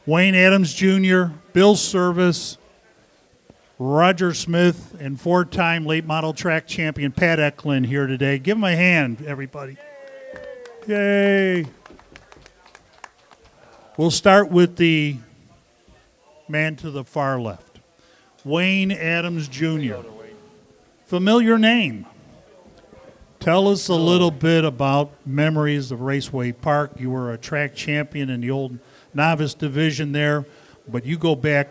Wayne Adams Jr., Bill Service, Roger Smith, and four-time late model track champion Pat Eklund here today. Give them a hand, everybody. Yay. We'll start with the man to the far left, Wayne Adams Jr. Familiar name. Tell us a little bit about memories of Raceway Park. You were a track champion in the old novice division there, but you go back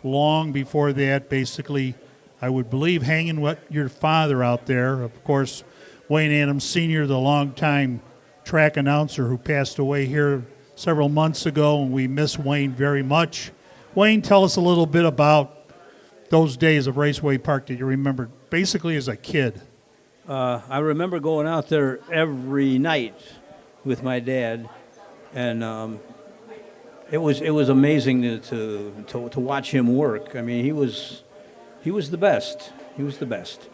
long before that, basically, I would believe, hanging with your father out there. Of course, Wayne Adams Sr., the longtime track announcer who passed away here several months ago, and we miss Wayne very much. Wayne, tell us a little bit about those days of Raceway Park that you remember basically as a kid. I remember going out there every night with my dad, and it was amazing to watch him work. I mean, he was the best. He was the best.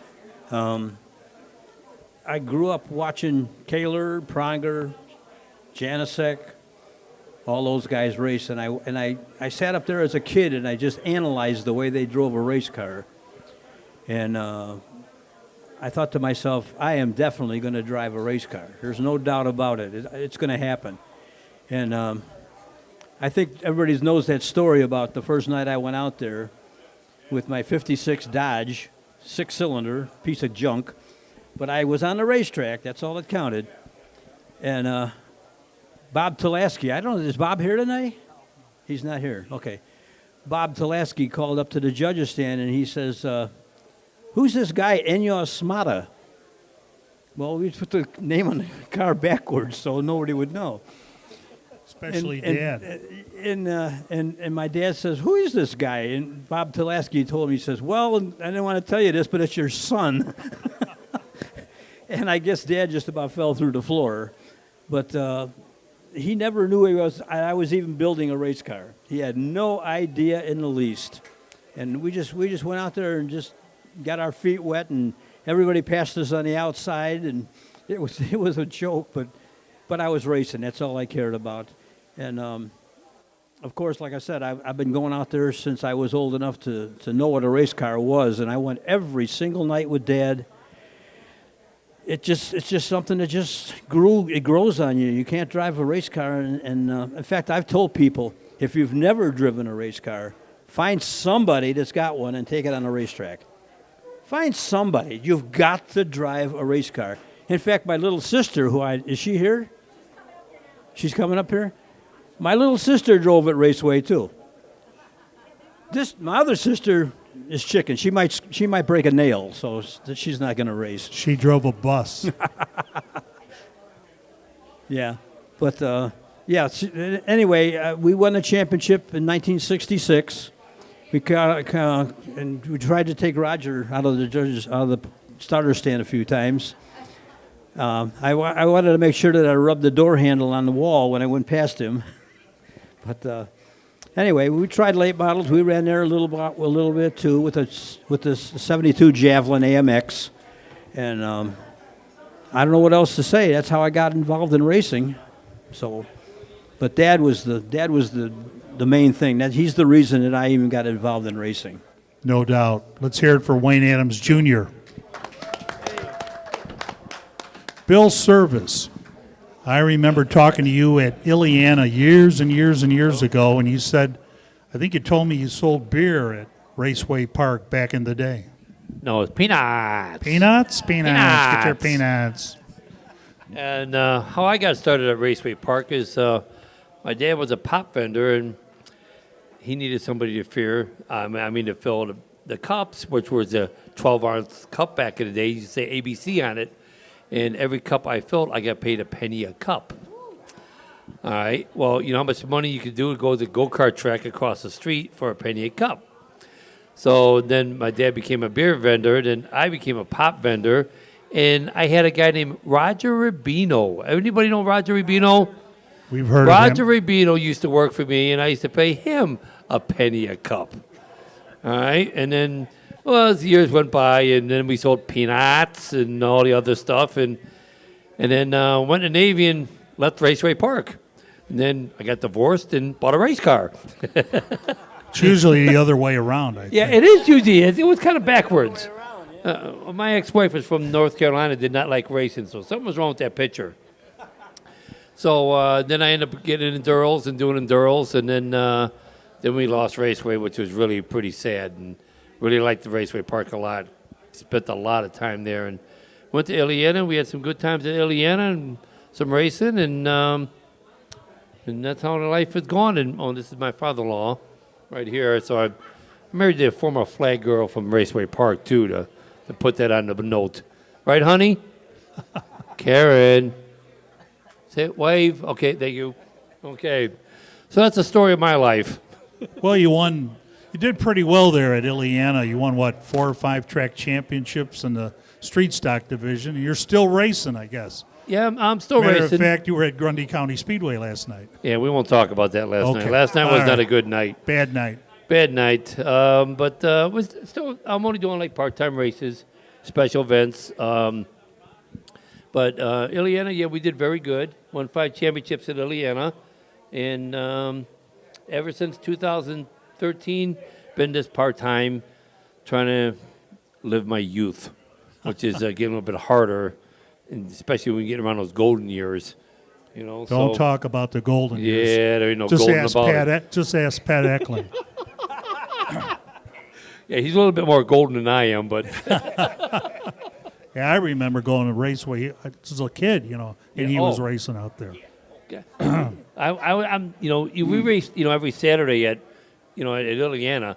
I grew up watching Kaler, Pronger, Janicek, all those guys race, and I sat up there as a kid and I just analyzed the way they drove a race car, and I thought to myself, I am definitely going to drive a race car. There's no doubt about it. It's going to happen. And I think everybody knows that story about the first night I went out there with my 56 Dodge, six-cylinder, piece of junk. But I was on the racetrack. That's all that counted. And Bob Tulaski, I don't know, is Bob here tonight? He's not here. Okay. Bob Tulaski called up to the judges' stand, and he says, who's this guy, Ennio Smata? Well, we put the name on the car backwards so nobody would know. Especially Dad. And my dad says, who is this guy? And Bob Tulaski told me, he says, well, I didn't want to tell you this, but it's your son. And I guess Dad just about fell through the floor. But he never knew I was even building a race car. He had no idea in the least. And we just went out there and just got our feet wet, and everybody passed us on the outside, and it was a joke, but I was racing. That's all I cared about. And of course, like I said, I've been going out there since I was old enough to know what a race car was, and I went every single night with Dad. It's just something that just grew. It grows on you. You can't drive a race car, and in fact, I've told people, if you've never driven a race car, find somebody that's got one and take it on a racetrack. Find somebody. You've got to drive a race car. In fact, my little sister, is she here? She's coming up here? My little sister drove at Raceway, too. My other sister is chicken. She might break a nail, so she's not going to race. She drove a bus. Yeah. But, anyway, we won the championship in 1966. We and we tried to take Roger out of the starter stand a few times. I wanted to make sure that I rubbed the door handle on the wall when I went past him. But anyway, we tried late models. We ran there a little bit too with the 72 Javelin AMX, and I don't know what else to say. That's how I got involved in racing. So, but Dad was the main thing. He's the reason that I even got involved in racing. No doubt. Let's hear it for Wayne Adams Jr. Bill Service. I remember talking to you at Illiana years and years and years ago, and you said, I think you told me you sold beer at Raceway Park back in the day. No, it's peanuts. Peanuts? Peanuts. Get your peanuts. And how I got started at Raceway Park is my dad was a pop vendor, and he needed somebody to to fill the cups, which was a 12-ounce cup back in the day. You used to say ABC on it. And every cup I filled, I got paid a penny a cup. All right. Well, you know how much money you could do to go to the go-kart track across the street for a penny a cup. So then my dad became a beer vendor. Then I became a pop vendor. And I had a guy named Roger Rubino. Anybody know Roger Rubino? We've heard Roger of him. Rubino used to work for me, and I used to pay him a penny a cup. All right. And then... well, as the years went by, and then we sold peanuts and all the other stuff, and then went to Navy and left Raceway Park. And then I got divorced and bought a race car. It's usually the other way around, I Yeah, think. it is usually. It was kind of backwards. My ex-wife was from North Carolina, did not like racing, so something was wrong with that picture. So then I ended up getting endurals and doing endurals, and then we lost Raceway, which was really pretty sad, and really liked the Raceway Park a lot. Spent a lot of time there, and went to Ileana. We had some good times at Ileana and some racing, and that's how the life has gone. And this is my father-in-law right here. So I'm married to a former flag girl from Raceway Park too, to put that on the note. Right, honey? Karen. Say wave. Okay, thank you. Okay. So that's the story of my life. Well, you won. You did pretty well there at Ileana. You won, 4 or 5 track championships in the street stock division. You're still racing, I guess. Yeah, I'm still Matter racing. of fact, you were at Grundy County Speedway last night. Yeah, we won't talk about that last Okay. night. Last night All was not right. a good night. Bad night. Bad night. But was still. I'm only doing like part-time races, special events. But Ileana, yeah, we did very good. Won 5 championships at Ileana, and ever since 2013, been this part-time, trying to live my youth, which is getting a little bit harder, and especially when you get around those golden years. You know. Don't so, talk about the golden years. Yeah, there ain't no Just golden ask about it. Just ask Pat Eklund. Yeah, he's a little bit more golden than I am, but Yeah, I remember going to Raceway as a kid, and Yeah, he was oh. racing out there. I'm, we race, every Saturday at Ileana.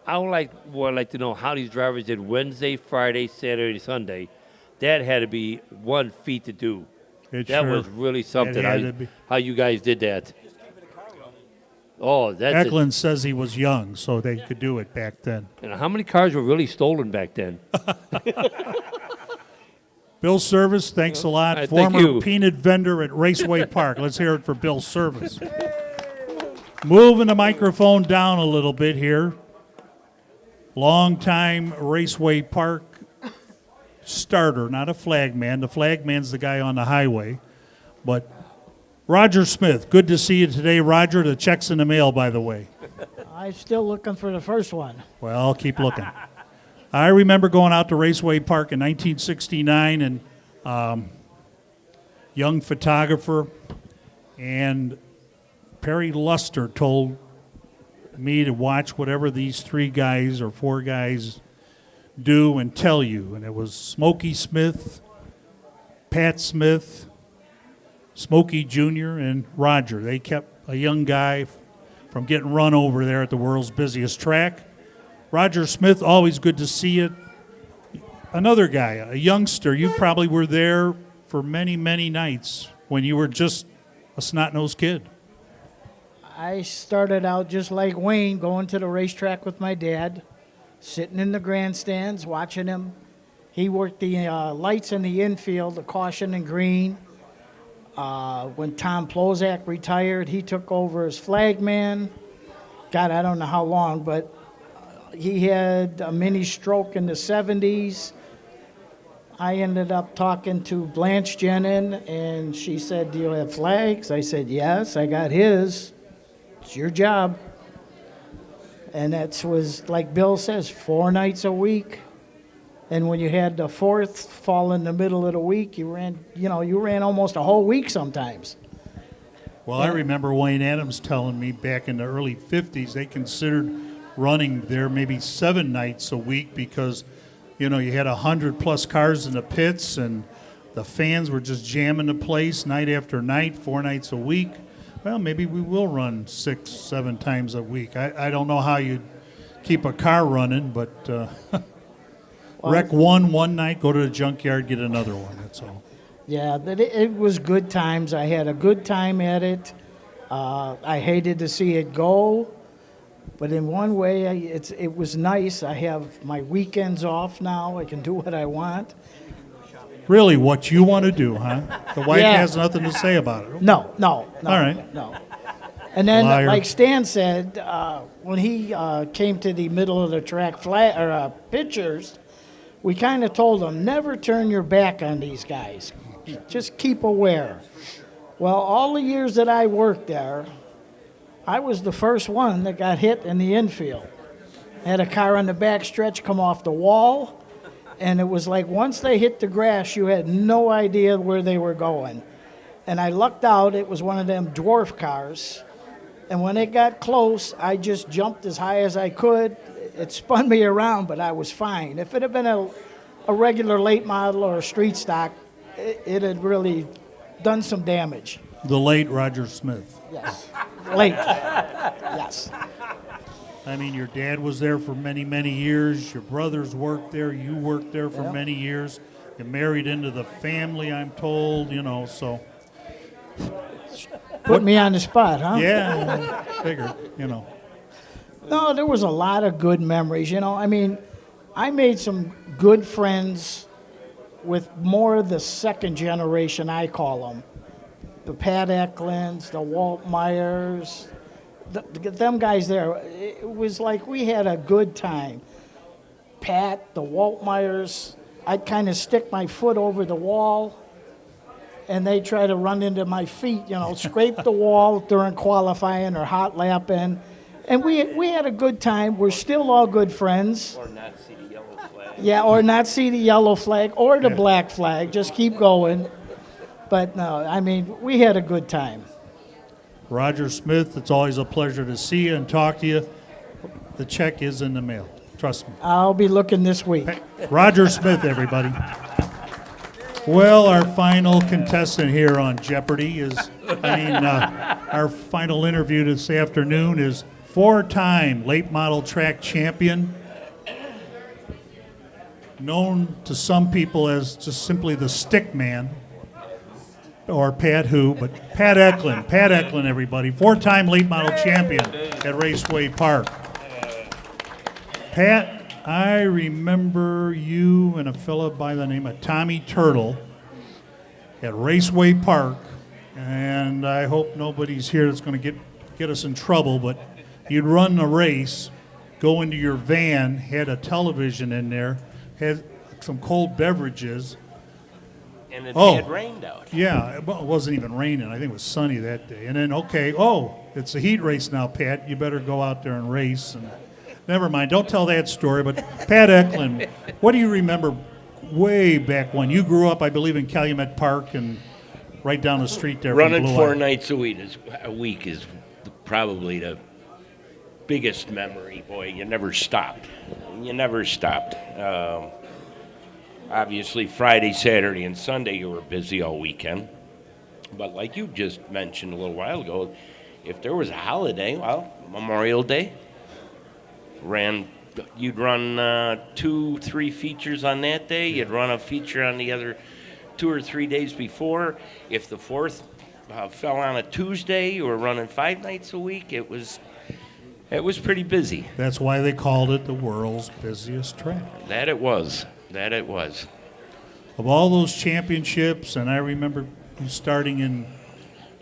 Would like to know how these drivers did Wednesday, Friday, Saturday, Sunday. That had to be one feat to do. It That sure- was really something. had to be. How you guys did that? Oh, that's it. Eklund says he was young, so they could do it back then. And how many cars were really stolen back then? Bill Service, thanks a lot. All right, thank Former you. peanut vendor at Raceway Park. Let's hear it for Bill Service. Moving the microphone down a little bit here. Longtime Raceway Park starter, not a flagman. The flagman's the guy on the highway. But Roger Smith, good to see you today. Roger, the check's in the mail, by the way. I'm still looking for the first one. Well, I'll keep looking. I remember going out to Raceway Park in 1969 and young photographer, and Perry Luster told me to watch whatever these 3 guys or 4 guys do and tell you. And it was Smokey Smith, Pat Smith, Smokey Jr., and Roger. They kept a young guy from getting run over there at the world's busiest track. Roger Smith, always good to see you. Another guy, a youngster, you probably were there for many, many nights when you were just a snot-nosed kid. I started out just like Wayne, going to the racetrack with my dad, sitting in the grandstands, watching him. He worked the lights in the infield, the caution and green. When Tom Plozak retired, he took over as flagman. God, I don't know how long, but he had a mini stroke in the 70s. I ended up talking to Blanche Jenin, and she said, "Do you have flags?" I said, "Yes, I got his. It's your job." And that was, like Bill says, 4 nights a week. And when you had the 4th fall in the middle of the week, you ran almost a whole week sometimes. Well, I remember Wayne Adams telling me back in the early 50s they considered running there maybe 7 nights a week because, you had 100+ cars in the pits and the fans were just jamming the place night after night, 4 nights a week. Well, maybe we will run 6, 7 times a week. I don't know how you keep a car running, but wreck one night, go to the junkyard, get another one. That's all. Yeah, it was good times. I had a good time at it. I hated to see it go, but in one way, it was nice. I have my weekends off now. I can do what I want. Really, what you want to do, huh? The wife Yeah. has nothing to say about it. No. All right. No. And then, Liar. like Stan said, when he came to the middle of the track pictures, we kind of told him, never turn your back on these guys. Just keep aware. Well, all the years that I worked there, I was the first one that got hit in the infield. Had a car on the back stretch come off the wall, and it was like once they hit the grass, you had no idea where they were going. And I lucked out, it was one of them dwarf cars. And when it got close, I just jumped as high as I could. It spun me around, but I was fine. If it had been a regular late model or a street stock, it had really done some damage. The late Roger Smith. Yes. Late. Yes. I mean, your dad was there for many, many years. Your brothers worked there. You worked there for Yep. many years. You married into the family, I'm told, so. Put me on the spot, huh? Yeah, I figured, No, there was a lot of good memories. I mean, I made some good friends with more the second generation, I call them. The Pat Eklunds, the Walt Myers, them guys there. It was like we had a good time. Pat, the Walt Myers, I'd kind of stick my foot over the wall, and they try to run into my feet, scrape the wall during qualifying or hot lapping. And we had a good time. We're still all good friends. Or not see the yellow flag. Yeah, or not see the yellow flag or the black flag. Just keep going. But no, I mean, we had a good time. Roger Smith, it's always a pleasure to see you and talk to you. The check is in the mail. Trust me. I'll be looking this week. Roger Smith, everybody. Well, our final contestant here on Jeopardy is, our final interview this afternoon is four-time late model track champion, known to some people as just simply the Stick Man, or Pat Who, but Pat Eklund. Pat Eklund, everybody. Four-time late model champion at Raceway Park. Pat, I remember you and a fella by the name of Tommy Turtle at Raceway Park, and I hope nobody's here that's going to get us in trouble, but you'd run a race, go into your van, had a television in there, had some cold beverages. And it Oh. had rained out. Yeah, well, it wasn't even raining. I think it was sunny that day. And then, it's a heat race now, Pat. You better go out there and race. And never mind. Don't tell that story. But Pat Eklund, what do you remember way back when you grew up? I believe in Calumet Park and right down the street there. Running from Blue 4 Eye. nights a week is probably the biggest memory. Boy, you never stopped. You never stopped. Obviously, Friday, Saturday, and Sunday you were busy all weekend. But like you just mentioned a little while ago, if there was a holiday, well, Memorial Day, you'd run 2-3 features on that day. You'd run a feature on the other 2 or 3 days before. If the 4th fell on a Tuesday, you were running 5 nights a week. It was pretty busy. That's why they called it the world's busiest track. That it was. Of all those championships, and I remember you starting in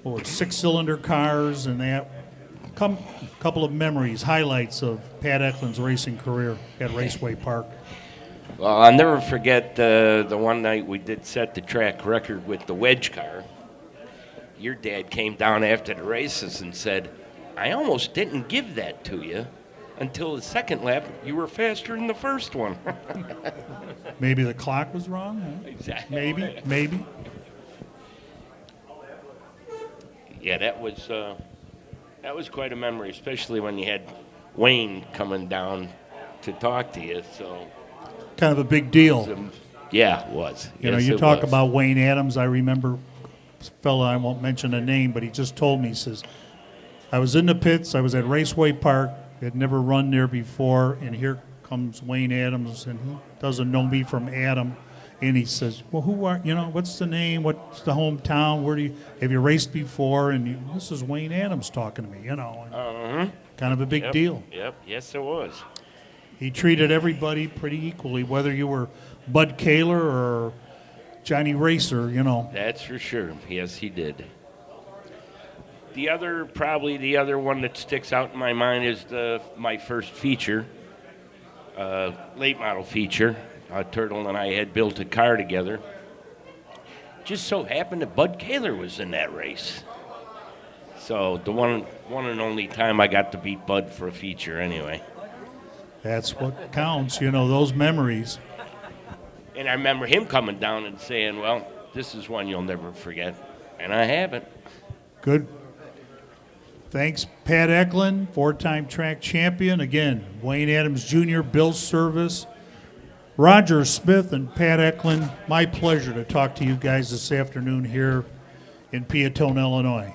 6-cylinder cars, and that couple of memories, highlights of Pat Eklund's racing career at Raceway Park. Well, I'll never forget the one night we did set the track record with the wedge car. Your dad came down after the races and said, "I almost didn't give that to you until the second lap. You were faster than the first one." Maybe the clock was wrong. Huh? Exactly. Maybe. Yeah, that was quite a memory, especially when you had Wayne coming down to talk to you. So, Kind of a big deal. yeah, it was. Yes, You it talk was. about Wayne Adams. I remember a fella, I won't mention a name, but he just told me, he says, I was in the pits, I was at Raceway Park, had never run there before, and here comes Wayne Adams, and he doesn't know me from Adam. And he says, well, what's the name? What's the hometown? Have you raced before? And this is Wayne Adams talking to me, and kind of a big deal. Yep, yes, it was. He treated everybody pretty equally, whether you were Bud Kaler or Johnny Racer, That's for sure. Yes, he did. Probably the other one that sticks out in my mind is my first feature, late model feature. Turtle and I had built a car together. Just so happened that Bud Kaler was in that race. So the one and only time I got to beat Bud for a feature anyway. That's what counts, you know, those memories. And I remember him coming down and saying, well, this is one you'll never forget. And I haven't. Good. Thanks, Pat Eklund, four-time track champion. Again, Wayne Adams Jr., Bill Service, Roger Smith, and Pat Eklund. My pleasure to talk to you guys this afternoon here in Peatone, Illinois.